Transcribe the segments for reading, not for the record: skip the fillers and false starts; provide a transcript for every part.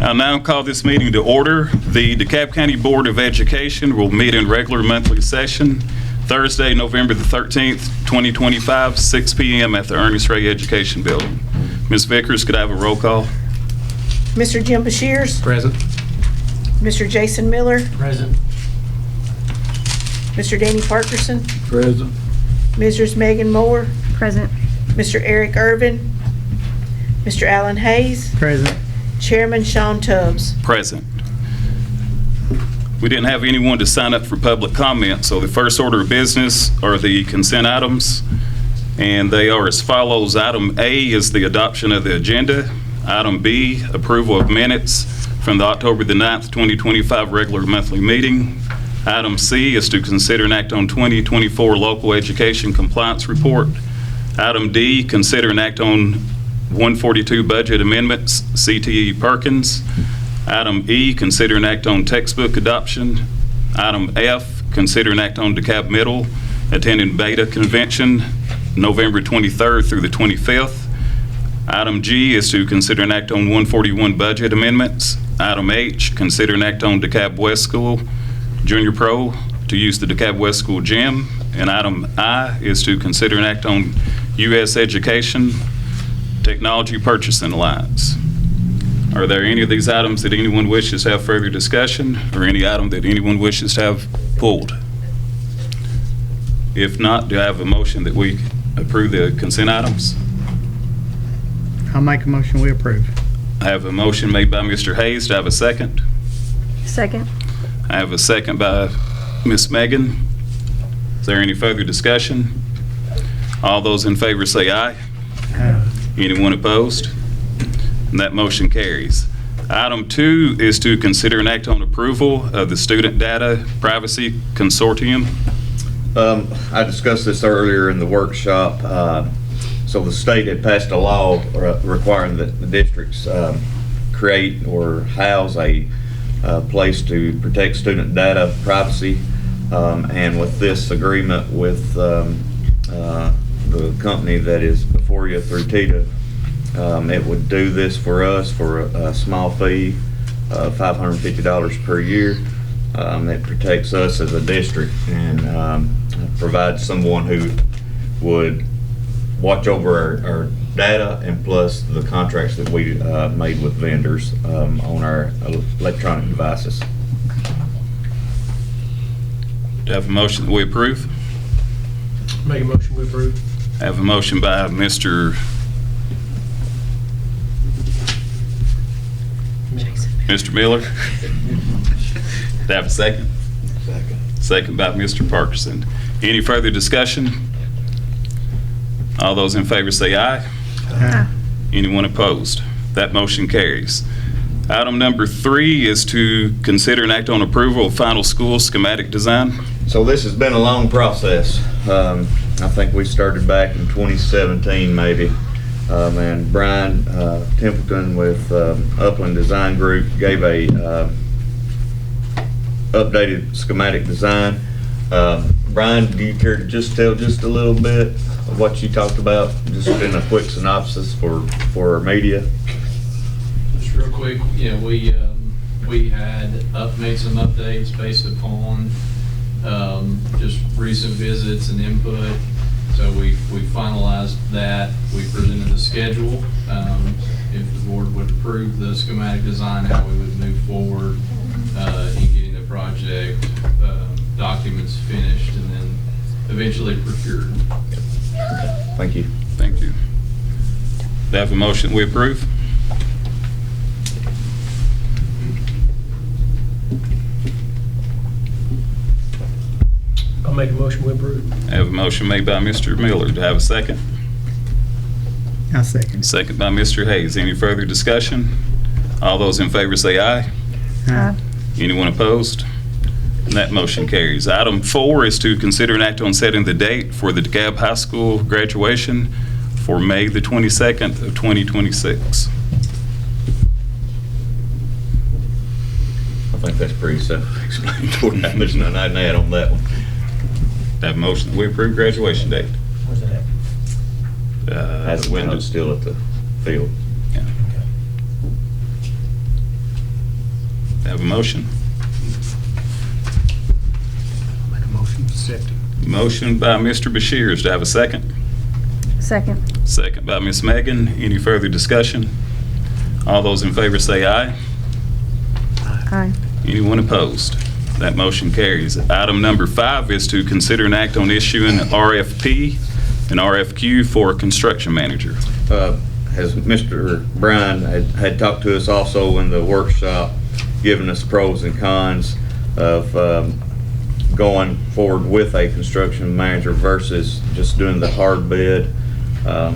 I now call this meeting to order. The DeKalb County Board of Education will meet in regular monthly session Thursday, November the 13th, 2025, 6 p.m. at the Ernest Ray Education Building. Ms. Vickers, could I have a roll call? Mr. Jim Bashirs. Present. Mr. Jason Miller. Present. Mr. Danny Parkerson. Present. Mrs. Megan Moore. Present. Mr. Eric Irvin. Mr. Alan Hayes. Present. Chairman Sean Tubbs. Present. We didn't have anyone to sign up for public comment, so the first order of business are the consent items, and they are as follows. Item A is the adoption of the agenda. Item B, approval of minutes from the October the 9th, 2025 regular monthly meeting. Item C is to consider and act on 2024 local education compliance report. Item D, consider and act on 142 budget amendments, CTE Perkins. Item E, consider and act on textbook adoption. Item F, consider and act on DeKalb Middle attending beta convention November 23rd through the 25th. Item G is to consider and act on 141 budget amendments. Item H, consider and act on DeKalb West School Junior Pro to use the DeKalb West School gym. And item I is to consider and act on U.S. Education Technology Purchasing Alliance. Are there any of these items that anyone wishes to have further discussion, or any item that anyone wishes to have pulled? If not, do I have a motion that we approve the consent items? I'll make a motion we approve. I have a motion made by Mr. Hayes. Do I have a second? Second. I have a second by Ms. Megan. Is there any further discussion? All those in favor say aye. Anyone opposed? And that motion carries. Item 2 is to consider and act on approval of the Student Data Privacy Consortium. I discussed this earlier in the workshop. So the state had passed a law requiring that the districts create or house a place to protect student data privacy. And with this agreement with the company that is before you through TITA, it would do this for us for a small fee of $550 per year. It protects us as a district and provides someone who would watch over our data and plus the contracts that we made with vendors on our electronic devices. Do I have a motion that we approve? Make a motion we approve. I have a motion by Mr. Miller. Do I have a second? Second. Second by Mr. Parkinson. Any further discussion? All those in favor say aye. Aye. Anyone opposed? That motion carries. Item number 3 is to consider and act on approval of final school schematic design. So this has been a long process. I think we started back in 2017 maybe. And Brian Templeton with Upland Design Group gave a updated schematic design. Brian, do you care to just tell just a little bit of what you talked about, just in a quick synopsis for our media? Just real quick, yeah, we had made some updates based upon just recent visits and input. So we finalized that. We presented the schedule. If the board would approve the schematic design, how we would move forward in getting the project documents finished and then eventually procured. Thank you. Thank you. Do I have a motion we approve? I'll make a motion we approve. I have a motion made by Mr. Miller. Do I have a second? I'll second. Second by Mr. Hayes. Any further discussion? All those in favor say aye. Aye. Anyone opposed? And that motion carries. Item 4 is to consider and act on setting the date for the DeKalb High School graduation for May the 22nd of 2026. I think that's pretty self-explanatory. There's nothing I can add on that one. Have a motion that we approve graduation date. Where's that at? As Windows. still at the field. Have a motion? Make a motion to accept it. Motion by Mr. Bashirs. Do I have a second? Second. Second by Ms. Megan. Any further discussion? All those in favor say aye. Aye. Anyone opposed? That motion carries. Item number 5 is to consider an act on issuing RFP and RFQ for a construction manager. As Mr. Bryan had talked to us also in the workshop, giving us pros and cons of going forward with a construction manager versus just doing the hard bid. I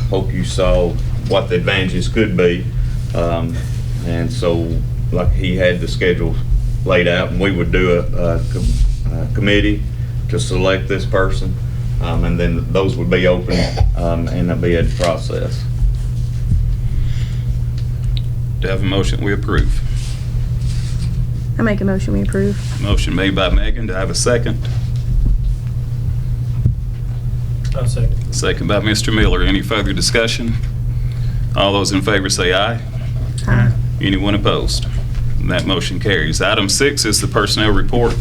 hope you saw what the advantages could be. And so, like, he had the schedule laid out, and we would do a committee to select this person, and then those would be open in a bid process. Do I have a motion we approve? I make a motion we approve. Motion made by Megan. Do I have a second? I'll second. Second by Mr. Miller. Any further discussion? All those in favor say aye. Aye. Anyone opposed? That motion carries. Item 6 is the personnel report.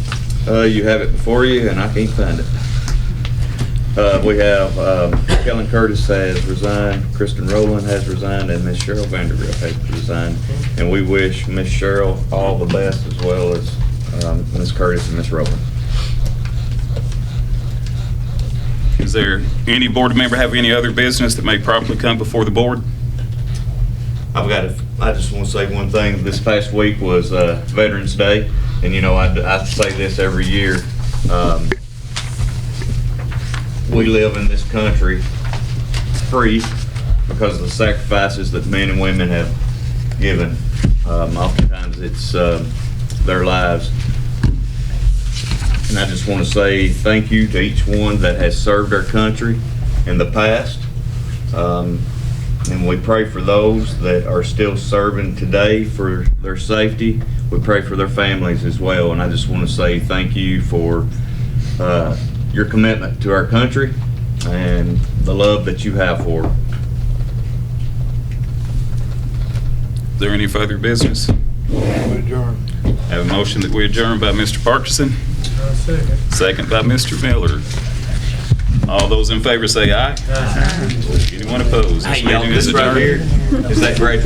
You have it before you, and I can't find it. We have Kellen Curtis has resigned, Kristen Rowland has resigned, and Miss Cheryl Vanderbilt has resigned. And we wish Miss Cheryl all the best, as well as Miss Curtis and Miss Rowland. Is there any board member have any other business that may properly come before the board? I just want to say one thing. This past week was Veterans Day, and you know, I say this every year. We live in this country free because of the sacrifices that men and women have given. Oftentimes it's their lives. And I just want to say thank you to each one that has served our country in the past. And we pray for those that are still serving today for their safety. We pray for their families as well. And I just want to say thank you for your commitment to our country and the love that you have for it. Is there any further business? Adjourn. Have a motion that we adjourn by Mr. Parkinson. Second. Second by Mr. Miller. All those in favor say aye. Anyone opposed? This Hey, y'all, meeting is this right adjourned. here is that graduation.